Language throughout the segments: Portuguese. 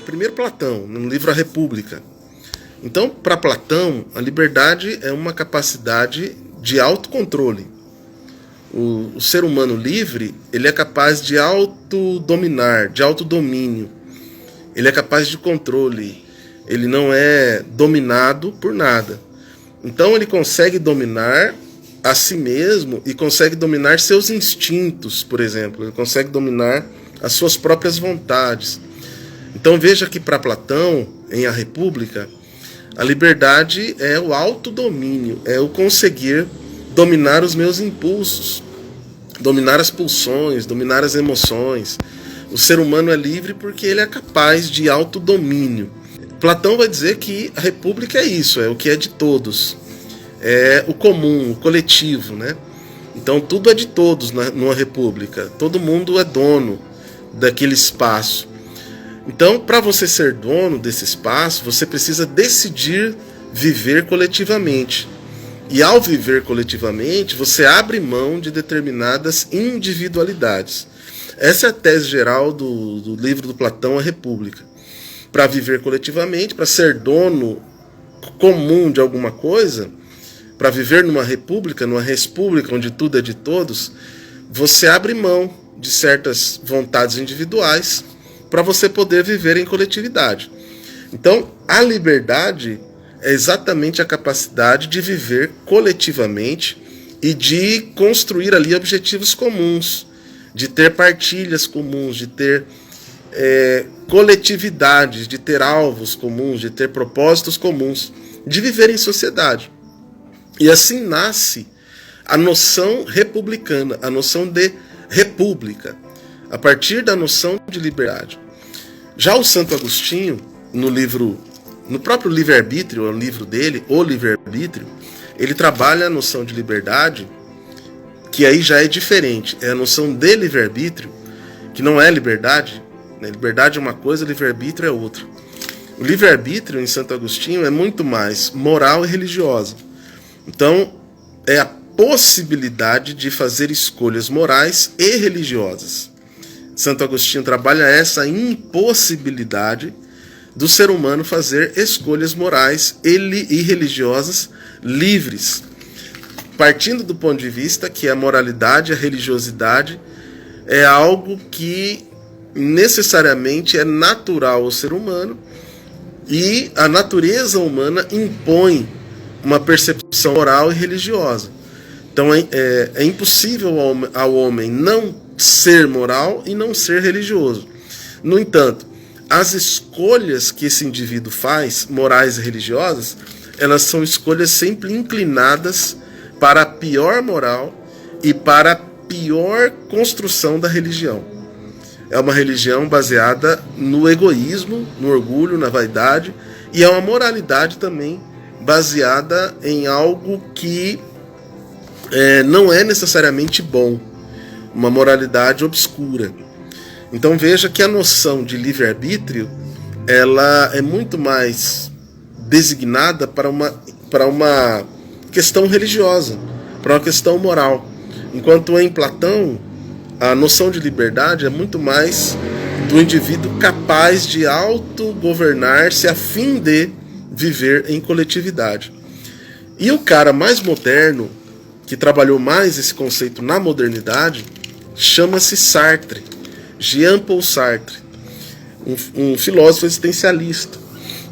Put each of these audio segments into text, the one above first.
primeiro Platão, no livro A República. Então, para Platão, a liberdade é uma capacidade de autocontrole. O ser humano livre, ele é capaz de autodominar, de autodomínio. Ele é capaz de controle. Ele não é dominado por nada. Então ele consegue dominar a si mesmo e consegue dominar seus instintos, por exemplo. Ele consegue dominar as suas próprias vontades. Então veja que para Platão, em A República, a liberdade é o autodomínio, é o conseguir dominar os meus impulsos, dominar as pulsões, dominar as emoções. O ser humano é livre porque ele é capaz de autodomínio. Platão vai dizer que a república é isso, é o que é de todos. É o comum, o coletivo, né? Então tudo é de todos numa república. Todo mundo é dono daquele espaço. Então, para você ser dono desse espaço, você precisa decidir viver coletivamente. E ao viver coletivamente, você abre mão de determinadas individualidades. Essa é a tese geral do livro do Platão, A República. Para viver coletivamente, para ser dono comum de alguma coisa, para viver numa república onde tudo é de todos, você abre mão de certas vontades individuais para você poder viver em coletividade. Então, a liberdade é exatamente a capacidade de viver coletivamente e de construir ali objetivos comuns, de ter partilhas comuns, de ter coletividades, de ter alvos comuns, de ter propósitos comuns, de viver em sociedade. E assim nasce a noção republicana, a noção de república, a partir da noção de liberdade. Já o Santo Agostinho, no próprio livre-arbítrio, é o livro dele, O Livre-Arbítrio, ele trabalha a noção de liberdade, que aí já é diferente. É a noção de livre-arbítrio, que não é liberdade. Né? Liberdade é uma coisa, livre-arbítrio é outra. O livre-arbítrio, em Santo Agostinho, é muito mais moral e religiosa. Então, é a possibilidade de fazer escolhas morais e religiosas. Santo Agostinho trabalha essa impossibilidade do ser humano fazer escolhas morais e religiosas livres, partindo do ponto de vista que a moralidade, a religiosidade é algo que necessariamente é natural ao ser humano e a natureza humana impõe uma percepção moral e religiosa. Então é impossível ao homem não ser moral e não ser religioso. No entanto, as escolhas que esse indivíduo faz, morais e religiosas, elas são escolhas sempre inclinadas para a pior moral e para a pior construção da religião. É uma religião baseada no egoísmo, no orgulho, na vaidade, e é uma moralidade também baseada em algo que não é necessariamente bom, uma moralidade obscura. Então veja que a noção de livre-arbítrio ela é muito mais designada para uma questão religiosa, para uma questão moral. Enquanto em Platão, a noção de liberdade é muito mais do indivíduo capaz de autogovernar-se a fim de viver em coletividade. E o cara mais moderno, que trabalhou mais esse conceito na modernidade, chama-se Sartre, Jean-Paul Sartre, um filósofo existencialista.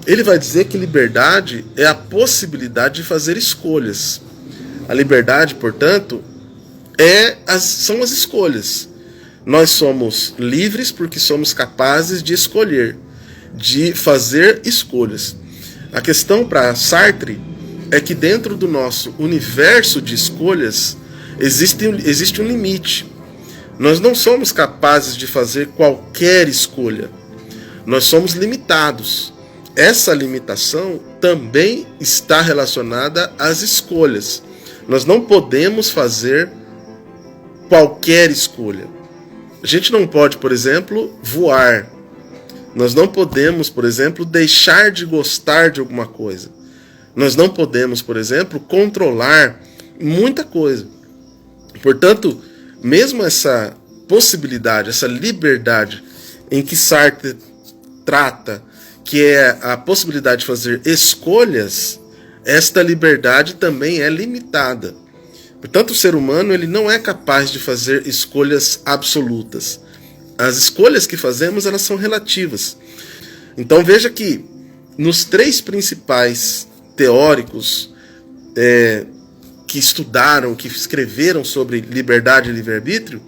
Ele vai dizer que liberdade é a possibilidade de fazer escolhas. A liberdade, portanto, são as escolhas. Nós somos livres porque somos capazes de escolher, de fazer escolhas. A questão para Sartre é que dentro do nosso universo de escolhas existe um limite. Nós não somos capazes de fazer qualquer escolha. Nós somos limitados. Essa limitação também está relacionada às escolhas. Nós não podemos fazer qualquer escolha. A gente não pode, por exemplo, voar. Nós não podemos, por exemplo, deixar de gostar de alguma coisa. Nós não podemos, por exemplo, controlar muita coisa. Portanto, mesmo essa possibilidade, essa liberdade em que Sartre trata, que é a possibilidade de fazer escolhas, esta liberdade também é limitada. Portanto, o ser humano ele não é capaz de fazer escolhas absolutas. As escolhas que fazemos, elas são relativas. Então veja que nos 3 principais teóricos que estudaram, que escreveram sobre liberdade e livre-arbítrio,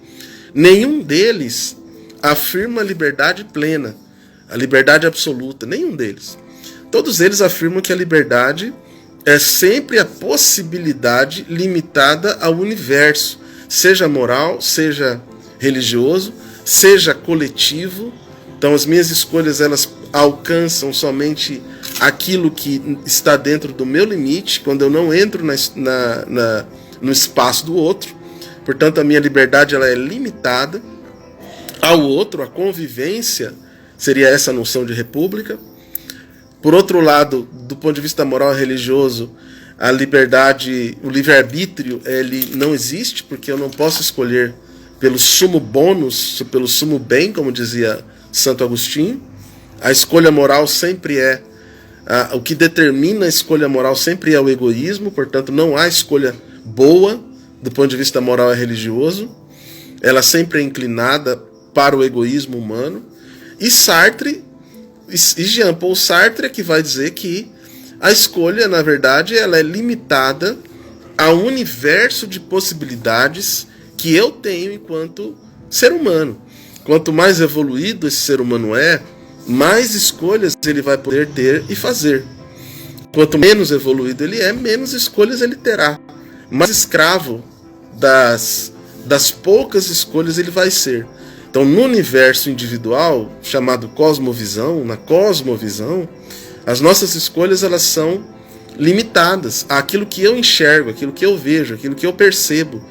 nenhum deles afirma a liberdade plena, a liberdade absoluta, nenhum deles. Todos eles afirmam que a liberdade é sempre a possibilidade limitada ao universo, seja moral, seja religioso, seja coletivo. Então as minhas escolhas elas alcançam somente aquilo que está dentro do meu limite, quando eu não entro no espaço do outro. Portanto, a minha liberdade ela é limitada ao outro, a convivência seria essa noção de república. Por outro lado, do ponto de vista moral e religioso, a liberdade, o livre-arbítrio, ele não existe, porque eu não posso escolher pelo sumo bônus, pelo sumo bem, como dizia Santo Agostinho. A escolha moral sempre é, o que determina a escolha moral sempre é o egoísmo, portanto não há escolha boa do ponto de vista moral e religioso. Ela sempre é inclinada para o egoísmo humano. E Sartre, e Jean-Paul Sartre é que vai dizer que a escolha, na verdade, ela é limitada ao universo de possibilidades que eu tenho enquanto ser humano. Quanto mais evoluído esse ser humano é, mais escolhas ele vai poder ter e fazer. Quanto menos evoluído ele é, menos escolhas ele terá. Mais escravo das poucas escolhas ele vai ser. Então, no universo individual, chamado cosmovisão, na cosmovisão, as nossas escolhas elas são limitadas àquilo que eu enxergo, aquilo que eu vejo, aquilo que eu percebo,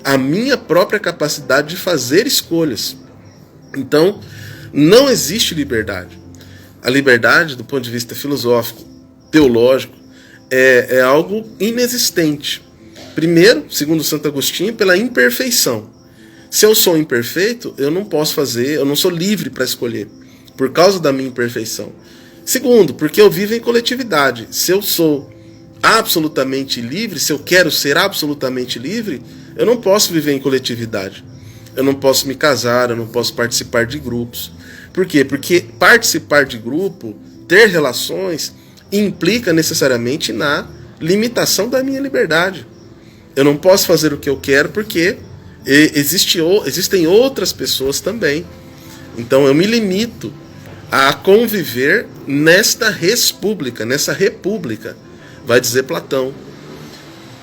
a minha própria capacidade de fazer escolhas. Então, não existe liberdade. A liberdade, do ponto de vista filosófico, teológico, é algo inexistente. Primeiro, segundo Santo Agostinho, pela imperfeição. Se eu sou imperfeito, eu não posso fazer, eu não sou livre para escolher, por causa da minha imperfeição. Segundo, porque eu vivo em coletividade. Se eu sou absolutamente livre, se eu quero ser absolutamente livre, eu não posso viver em coletividade. Eu não posso me casar, eu não posso participar de grupos. Por quê? Porque participar de grupo, ter relações, implica necessariamente na limitação da minha liberdade. Eu não posso fazer o que eu quero porque existem outras pessoas também. Então eu me limito a conviver nesta res pública, nessa república, vai dizer Platão.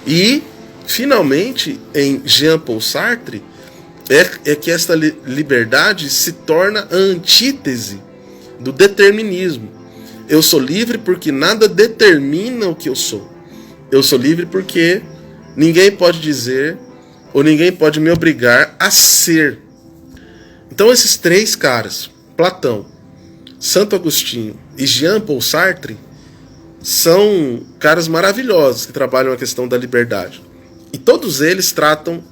E, finalmente, em Jean-Paul Sartre, é que esta liberdade se torna a antítese do determinismo. Eu sou livre porque nada determina o que eu sou. Eu sou livre porque ninguém pode dizer ou ninguém pode me obrigar a ser. Então esses 3 caras, Platão, Santo Agostinho e Jean-Paul Sartre, são caras maravilhosos que trabalham a questão da liberdade. E todos eles tratam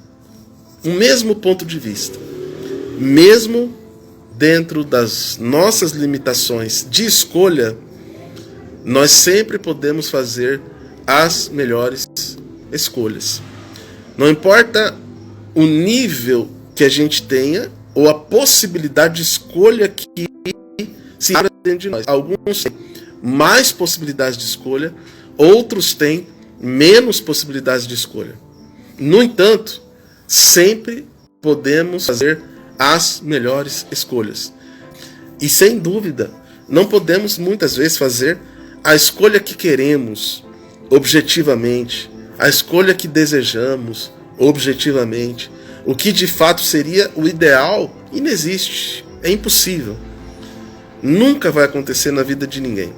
o mesmo ponto de vista. Mesmo dentro das nossas limitações de escolha, nós sempre podemos fazer as melhores escolhas. Não importa o nível que a gente tenha ou a possibilidade de escolha que se abre dentro de nós. Alguns têm mais possibilidades de escolha, outros têm menos possibilidades de escolha. No entanto, sempre podemos fazer as melhores escolhas. E sem dúvida, não podemos muitas vezes fazer a escolha que queremos objetivamente, a escolha que desejamos objetivamente. O que de fato seria o ideal, inexiste, é impossível. Nunca vai acontecer na vida de ninguém.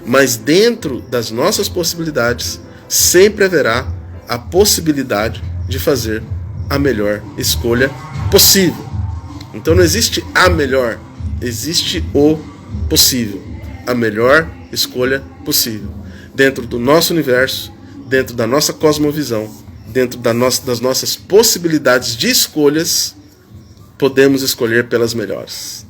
Mas dentro das nossas possibilidades, sempre haverá a possibilidade de fazer a melhor escolha possível. Então não existe a melhor, existe o possível. A melhor escolha possível. Dentro do nosso universo, dentro da nossa cosmovisão, dentro das nossas possibilidades de escolhas, podemos escolher pelas melhores.